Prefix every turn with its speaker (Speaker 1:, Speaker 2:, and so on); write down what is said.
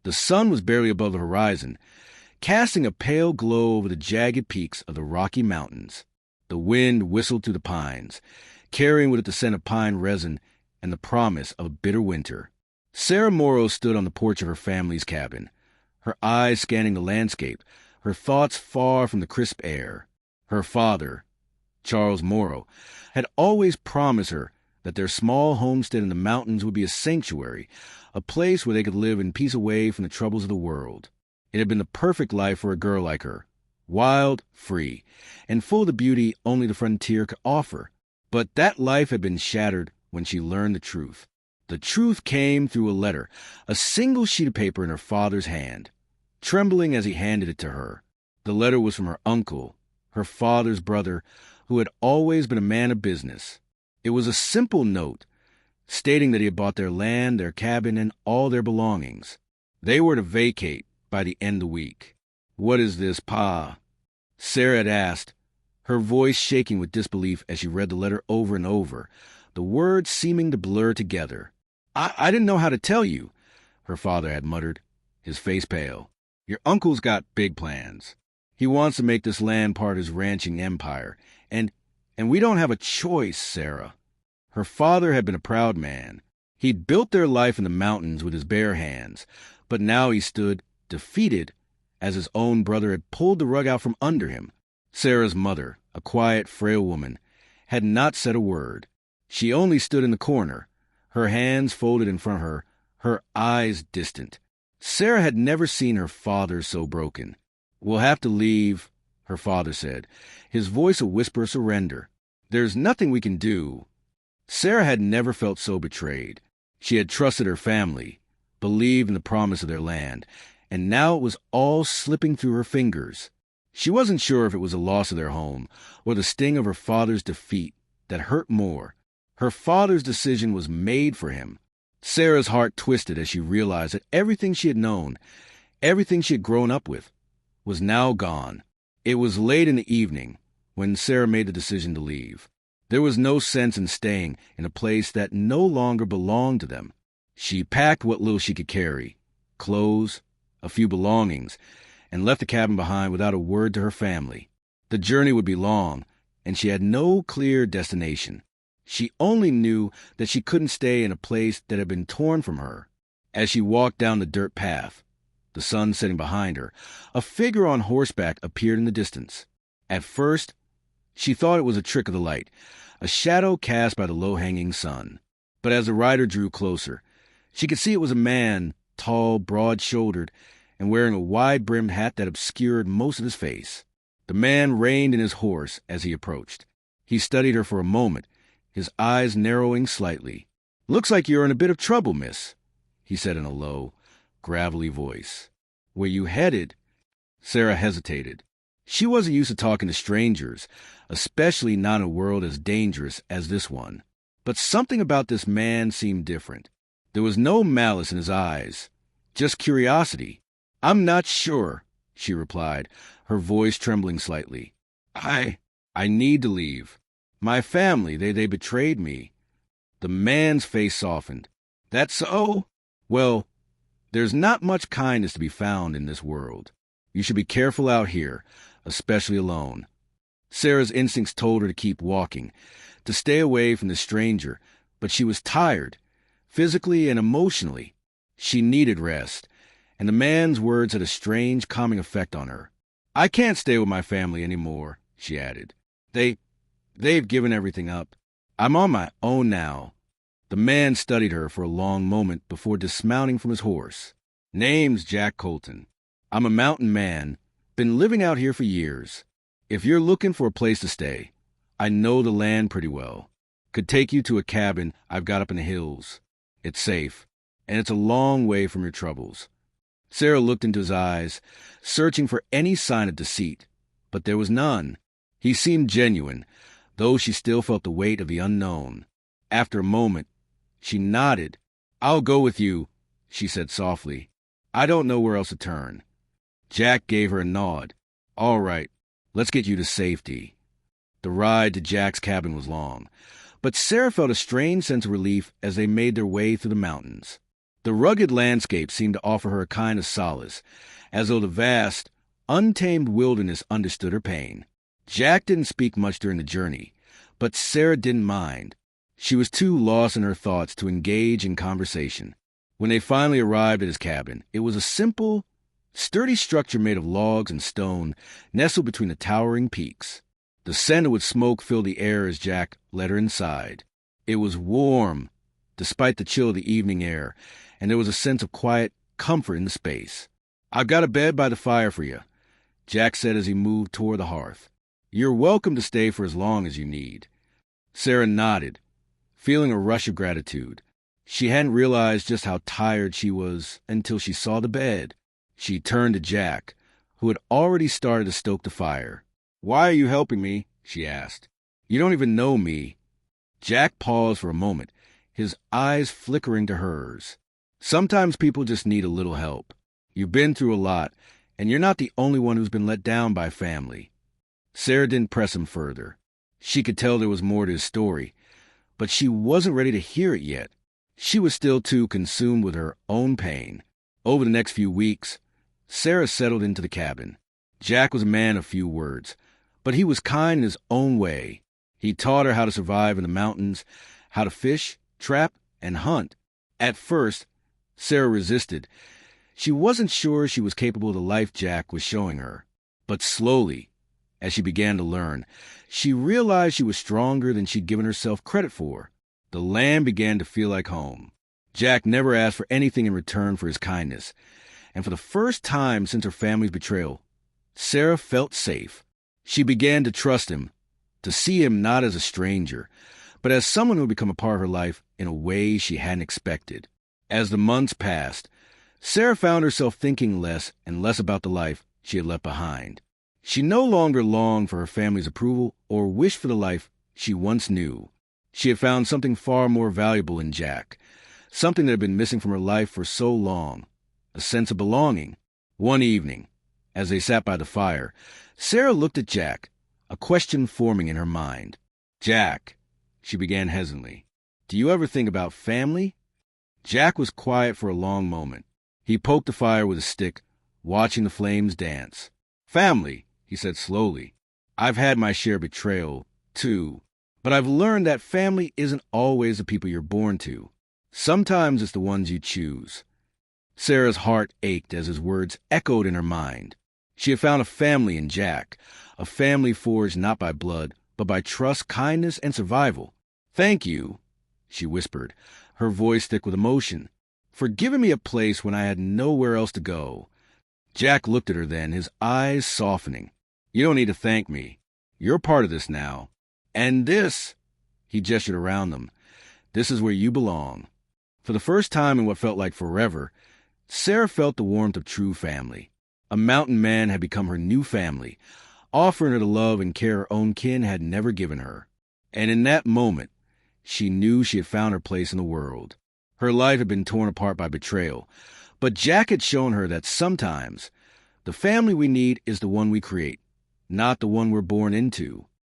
Speaker 1: The sun was barely above the horizon, casting a pale glow over the jagged peaks of the Rocky Mountains. The wind whistled through the pines, carrying with it the scent of pine resin and the promise of a bitter winter. Sarah Morrow stood on the porch of her family's cabin, her eyes scanning the landscape, her thoughts far from the crisp air. Her father, Charles Morrow, had always promised her that their small homestead in the mountains would be a sanctuary, a place where they could live in peace away from the troubles of the world. It had been the perfect life for a girl like her, wild, free, and full of the beauty only the frontier could offer. But that life had been shattered when she learned the truth. The truth came through a letter, a single sheet of paper in her father's hand, trembling as he handed it to her. The letter was from her uncle, her father's brother, who had always been a man of business. It was a simple note, stating that he had bought their land, their cabin, and all their belongings. They were to vacate by the end of the week. "What is this, Pa?" Sarah had asked, her voice shaking with disbelief as she read the letter over and over, the words seeming to blur together. I didn't know how to tell you," her father had muttered, his face pale. "Your uncle's got big plans. He wants to make this land part of his ranching empire, and we don't have a choice, Sarah." Her father had been a proud man. He'd built their life in the mountains with his bare hands, but now he stood defeated as his own brother had pulled the rug out from under him. Sarah's mother, a quiet, frail woman, had not said a word. She only stood in the corner, her hands folded in front of her, her eyes distant. Sarah had never seen her father so broken. "We'll have to leave," her father said, his voice a whisper of surrender. "There's nothing we can do." Sarah had never felt so betrayed. She had trusted her family, believed in the promise of their land, and now it was all slipping through her fingers. She wasn't sure if it was the loss of their home or the sting of her father's defeat that hurt more. Her father's decision was made for him. Sarah's heart twisted as she realized that everything she had known, everything she had grown up with, was now gone. It was late in the evening when Sarah made the decision to leave. There was no sense in staying in a place that no longer belonged to them. She packed what little she could carry, clothes, a few belongings, and left the cabin behind without a word to her family. The journey would be long, and she had no clear destination. She only knew that she couldn't stay in a place that had been torn from her. As she walked down the dirt path, the sun setting behind her, a figure on horseback appeared in the distance. At first, she thought it was a trick of the light, a shadow cast by the low-hanging sun. But as the rider drew closer, she could see it was a man, tall, broad-shouldered, and wearing a wide-brimmed hat that obscured most of his face. The man reined in his horse as he approached. He studied her for a moment, his eyes narrowing slightly. "Looks like you're in a bit of trouble, miss," he said in a low, gravelly voice. "Where you headed?" Sarah hesitated. She wasn't used to talking to strangers, especially not in a world as dangerous as this one. But something about this man seemed different. There was no malice in his eyes, just curiosity. "I'm not sure," she replied, her voice trembling slightly. I need to leave. My family, they betrayed me." The man's face softened. "That's so? Well, there's not much kindness to be found in this world. You should be careful out here, especially alone." Sarah's instincts told her to keep walking, to stay away from the stranger, but she was tired, physically and emotionally. She needed rest, and the man's words had a strange calming effect on her. "I can't stay with my family anymore," she added. They've given everything up. I'm on my own now." The man studied her for a long moment before dismounting from his horse. "Name's Jack Colton. I'm a mountain man, been living out here for years. If you're looking for a place to stay, I know the land pretty well. Could take you to a cabin I've got up in the hills. It's safe, and it's a long way from your troubles." Sarah looked into his eyes, searching for any sign of deceit, but there was none. He seemed genuine, though she still felt the weight of the unknown. After a moment, she nodded. "I'll go with you," she said softly. "I don't know where else to turn." Jack gave her a nod. "All right, let's get you to safety." The ride to Jack's cabin was long, but Sarah felt a strange sense of relief as they made their way through the mountains. The rugged landscape seemed to offer her a kind of solace, as though the vast, untamed wilderness understood her pain. Jack didn't speak much during the journey, but Sarah didn't mind. She was too lost in her thoughts to engage in conversation. When they finally arrived at his cabin, it was a simple, sturdy structure made of logs and stone, nestled between the towering peaks. The scent of smoke filled the air as Jack led her inside. It was warm, despite the chill of the evening air, and there was a sense of quiet comfort in the space. "I've got a bed by the fire for you," Jack said as he moved toward the hearth. "You're welcome to stay for as long as you need." Sarah nodded, feeling a rush of gratitude. She hadn't realized just how tired she was until she saw the bed. She turned to Jack, who had already started to stoke the fire. "Why are you helping me?" she asked. "You don't even know me." Jack paused for a moment, his eyes flickering to hers. "Sometimes people just need a little help. You've been through a lot, and you're not the only one who's been let down by family." Sarah didn't press him further. She could tell there was more to his story, but she wasn't ready to hear it yet. She was still too consumed with her own pain. Over the next few weeks, Sarah settled into the cabin. Jack was a man of few words, but he was kind in his own way. He taught her how to survive in the mountains, how to fish, trap, and hunt. At first, Sarah resisted. She wasn't sure she was capable of the life Jack was showing her. But slowly, as she began to learn, she realized she was stronger than she'd given herself credit for. The land began to feel like home. Jack never asked for anything in return for his kindness, and for the first time since her family's betrayal, Sarah felt safe. She began to trust him, to see him not as a stranger, but as someone who would become a part of her life in a way she hadn't expected. As the months passed, Sarah found herself thinking less and less about the life she had left behind. She no longer longed for her family's approval or wished for the life she once knew. She had found something far more valuable in Jack, something that had been missing from her life for so long, a sense of belonging. One evening, as they sat by the fire, Sarah looked at Jack, a question forming in her mind. "Jack," she began hesitantly, "do you ever think about family?" Jack was quiet for a long moment. He poked the fire with a stick, watching the flames dance. "Family," he said slowly. "I've had my share of betrayal, too. But I've learned that family isn't always the people you're born to. Sometimes it's the ones you choose." Sarah's heart ached as his words echoed in her mind. She had found a family in Jack, a family forged not by blood, but by trust, kindness, and survival. "Thank you," she whispered, her voice thick with emotion, "for giving me a place when I had nowhere else to go." Jack looked at her then, his eyes softening. "You don't need to thank me. You're part of this now. And this," he gestured around them, "this is where you belong." For the first time in what felt like forever, Sarah felt the warmth of true family. A mountain man had become her new family, offering her the love and care her own kin had never given her. And in that moment, she knew she had found her place in the world. Her life had been torn apart by betrayal, but Jack had shown her that sometimes the family we need is the one we create, not the one we're born into.